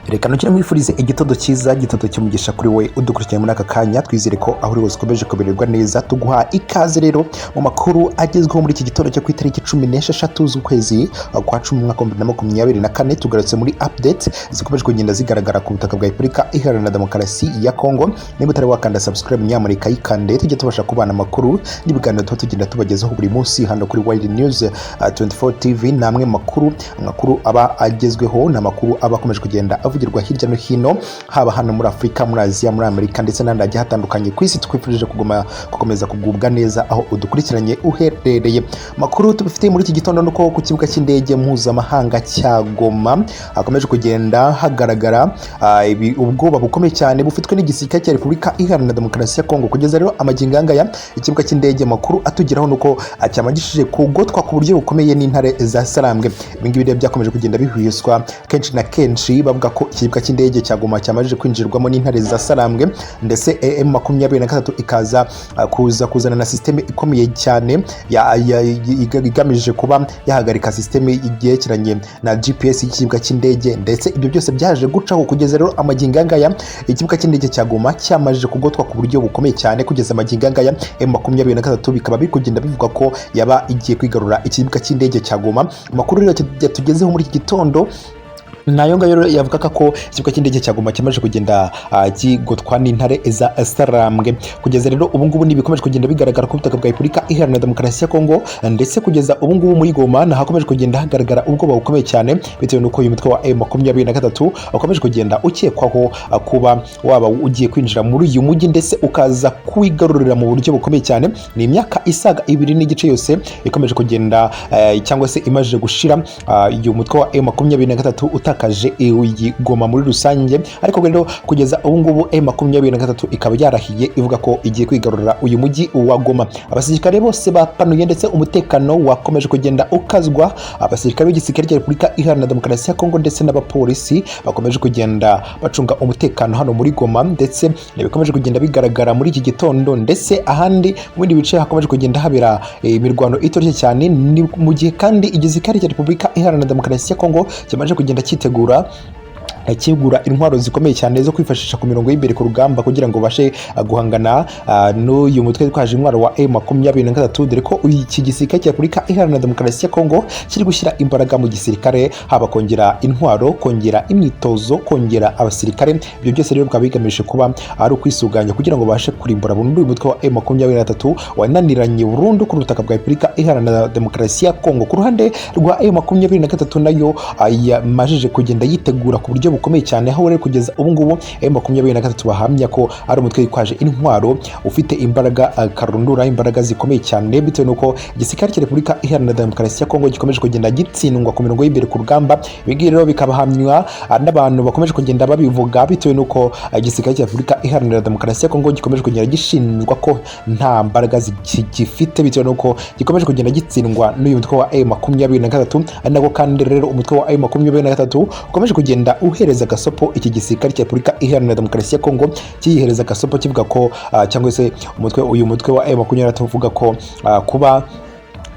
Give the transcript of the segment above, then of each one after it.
Reka nukire mwifurize igitondo cyiza gitondo cyumugisha kuri we udukurikiranye muri aka kanya twizere ko aho uri hose ukomeje kumererwa neza tuguha ikaze rero mu makuru agezweho muri iki gitondo cyo ku itariki 16 z'ukwezi kwa 10 mwaka wa 2024 tugarutse muri update zikomeje kugenda zigaragara ku butaka bwa Repubulika Iharanira Demokarasi ya Kongo. Niba utari wakanda subscribe nyamuneka yikande tujye tubasha kubana amakuru n'ibiganiro tuba tugenda tubagezaho buri munsi hano kuri Wild News 24 TV. namwe makuru aba agezweho na makuru aba akomeje kugenda avugirwa hirya no hino haba hano muri Afrika, muri Aziya, muri Amerika ndetse n'andi agiye hatandukanye ku isi. Twifurije gukomeza kugubwa neza aho udukurikiranye uherereye. Makuru tubifitiye muri iki gitondo nuko ku kibuga cy'indege mpuzamahanga cya Goma hakomeje kugenda hagaragara ubwoba bukomeye cyane bufitwe n'igisirikare cya Repubulika Iharanira Demokarasi ya Kongo. Kugeza rero amaginganga ya ikibuga cy'indege makuru atugeraho nuko cyamagishije kugotwa ku buryo bukomeye n'intare za Sarambwe. Ibingibi rero byakomeje kugenda bihwiswa kenshi na kenshi bavuga ko ikibuga cy'indege cya Goma cyamajije kwinjirwamo n'intare za Sarambwe ndetse M23 ikaza kuzana na systeme ikomeye cyane igamije kuba yahagarika systeme igerekeranye na GPS y'ikibuga cy'indege ndetse ibyo byose byaje gucaho. Kugeza rero amaginganga ya ikibuga cy'indege cya Goma cyamajije kugotwa ku buryo bukomeye cyane. Kugeza amaginganga ya M23 bikaba biri kugenda bivuga ko yaba igiye kwigarura ikibuga cy'indege cya Goma. Amakuru rero yatugezeho muri iki gitondo nayo ngayo yavuga ko ikibuga cy'indege cya Goma cyamaje kugenda kigotwa n'intare za Sarambwe. Kugeza rero ubu ngubu nibikomeje kugenda bigaragara ku butaka bwa Repubulika Iharanira Demokarasi ya Kongo ndetse kugeza ubu ngubu muri Goma hakomeje kugenda hagaragara ubwoba bukomeye cyane bitewe nuko uyu mutwe wa M23 ukomeje kugenda ukekwaho kuba waba ugiye kwinjira muri uyu mujyi ndetse ukaza kwigarurira mu buryo bukomeye cyane. Ni imyaka isaga 2 n'igice yose ikomeje kugenda cyangwa se imaje gushira uyu mutwe wa M23 kaje iyi Goma muri rusange, ariko rero kugeza ubu ngubu M23 ikaba yarahiye ivuga ko igiye kwigarurira uyu mujyi wa Goma. Abasirikare bose bapanuye ndetse umutekano wakomeje kugenda ukazwa. Abasirikare b'igisirikare cya Repubulika Iharanira Demokarasi ya Kongo ndetse n'abapolisi bakomeje kugenda bacunga umutekano hano muri Goma ndetse bikomeje kugenda bigaragara muri iki gitondo ndetse ahandi mu bindi bice hakomeje kugenda habera imirwano itoroshye cyane. Ni mu gihe kandi igisirikare cya Repubulika Iharanira Demokarasi ya Kongo cyamaje kugenda kigura intwaro zikomeye cyane zo kwifashisha ku mirongo y'imbere ku rugamba kugira ngo bashe guhangana n'uyu mutwe twaje intwaro wa M23. dore ko iki gisirikare cya Repubulika Iharanira Demokarasi ya Kongo kiri gushyira imbaraga mu gisirikare, haba kongera intwaro, kongera imyitozo, kongera abasirikare. Ibyo byose rero bikaba bigamije kuba ari ukwisuganya kugira ngo bashe kurimbura burundu uyu mutwe wa M23 wananiranye burundu ku butaka bwa Repubulika Iharanira Demokarasi ya Kongo. Ku ruhande rwa M23 nayo yamajije kugenda yitegura ku buryo bukomeye cyane, aho rero kugeza ubu ngubu M23 bahamya ko ari umutwe witwaje intwaro ufite imbaraga karundura, imbaraga zikomeye cyane bitewe nuko igisirikare cya Repubulika Iharanira Demokarasi ya Kongo gikomeje kugenda gitsindwa ku mirongo y'imbere ku rugamba. Ibigi rero bikabahamywa n'abantu bakomeje kugenda babivuga bitewe nuko igisirikare cya Repubulika Iharanira Demokarasi ya Kongo gikomeje kugenda gishinjwa ko nta mbaraga zigifite bitewe nuko gikomeje kugenda gitsindwa n'uyu mutwe wa M23. Nako kandi rero umutwe wa M23 ukomeje kugenda uhereza gasopo iki gisirikare cya Repubulika Iharanira Demokarasi ya Kongo, kiyihereza gasopo kivuga ko cyangwa se uyu mutwe wa M23 uvuga ko kuba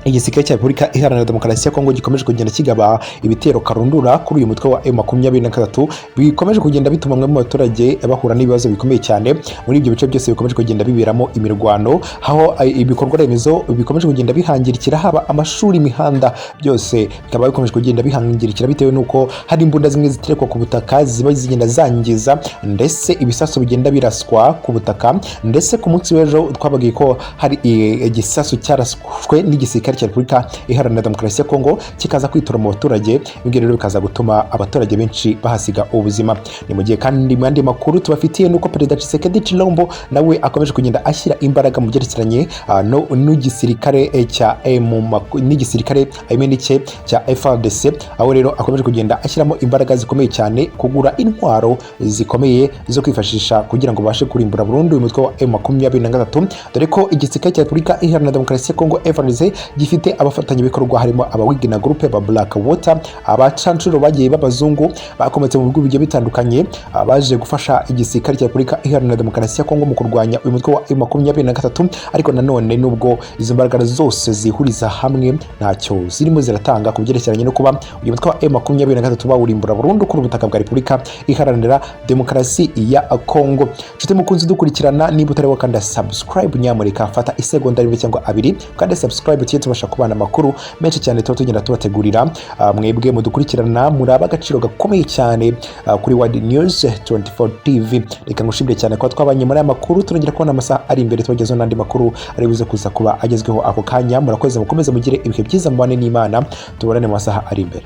igisirikare cya Repubulika Iharanira Demokarasi ya Kongo gikomeje kugenda kigaba ibitero karundura kuri uyu mutwe wa M23 bikomeje kugenda bituma mu baturage bahura n'ibibazo bikomeye cyane muri ibyo bice byose bikomeje kugenda biberamo imirwano, aho ibikorwa remezo bikomeje kugenda bihangirikira, haba amashuri, imihanda, byose bikaba bikomeje kugenda bihangirikira bitewe nuko hari imbunda zimwe ziterekwa ku butaka ziba zigenda zangiza ndetse ibisasu bigenda biraswa ku butaka. Ndetse ku munsi w'ejo twabagiye ko hari igisasu cyaraswe n'igisirikare cya Repubulika Iharanira Demokarasi ya Kongo kikaza kwitura mu baturage. Ibyo rero bikaza gutuma abaturage benshi bahasiga ubuzima. Ni mu gihe kandi mu yandi makuru tubafitiye nuko Perezida Tshisekedi Tshilombo nawe akomeje kugenda ashyira imbaraga mu byerekeranye n'igisirikare cya n'igisirikare cya FARDC, aho rero akomeje kugenda ashyiramo imbaraga zikomeye cyane kugura intwaro zikomeye zo kwifashisha kugira ngo bashe kurimbura burundu uyu mutwe wa M23. dore ko igisirikare cya Repubulika Iharanira Demokarasi ya Kongo FARDC gifite abafatanyabikorwa harimo abawigina groupe ba Black Water, abacancuro bagiye b'abazungu bakometse mu bihugu bigiye bitandukanye, baje gufasha igisirikare cya Repubulika Iharanira Demokarasi ya Kongo mu kurwanya uyu mutwe wa M23, ariko nanone nubwo izo mbaraga zose zihuriza hamwe ntacyo zirimo ziratanga ku byerekeranye no kuba uyu mutwe wa M23 bawurimbura burundu kuri ubutaka bwa Repubulika Iharanira Demokarasi ya Kongo. Nshuti mukunzi dukurikirana, niba utari wakanda subscribe, nyamurika fata isegonda rimwe cyangwa abiri kandi subscribe tuye tubasha kubana amakuru menshi cyane tugenda tubategurira. Mwebwe mudukurikirana muraba agaciro gakomeye cyane kuri World News 24 TV. Reka ngushimire cyane ko twabanye muri aya makuru, turongera kubona amasaha ari imbere tubagezeho n'andi makuru ari buze kuza kuba agezweho ako kanya. Murakoze, mukomeze mugire ibihe byiza, mubane n'Imana, tuborane mu masaha ari imbere.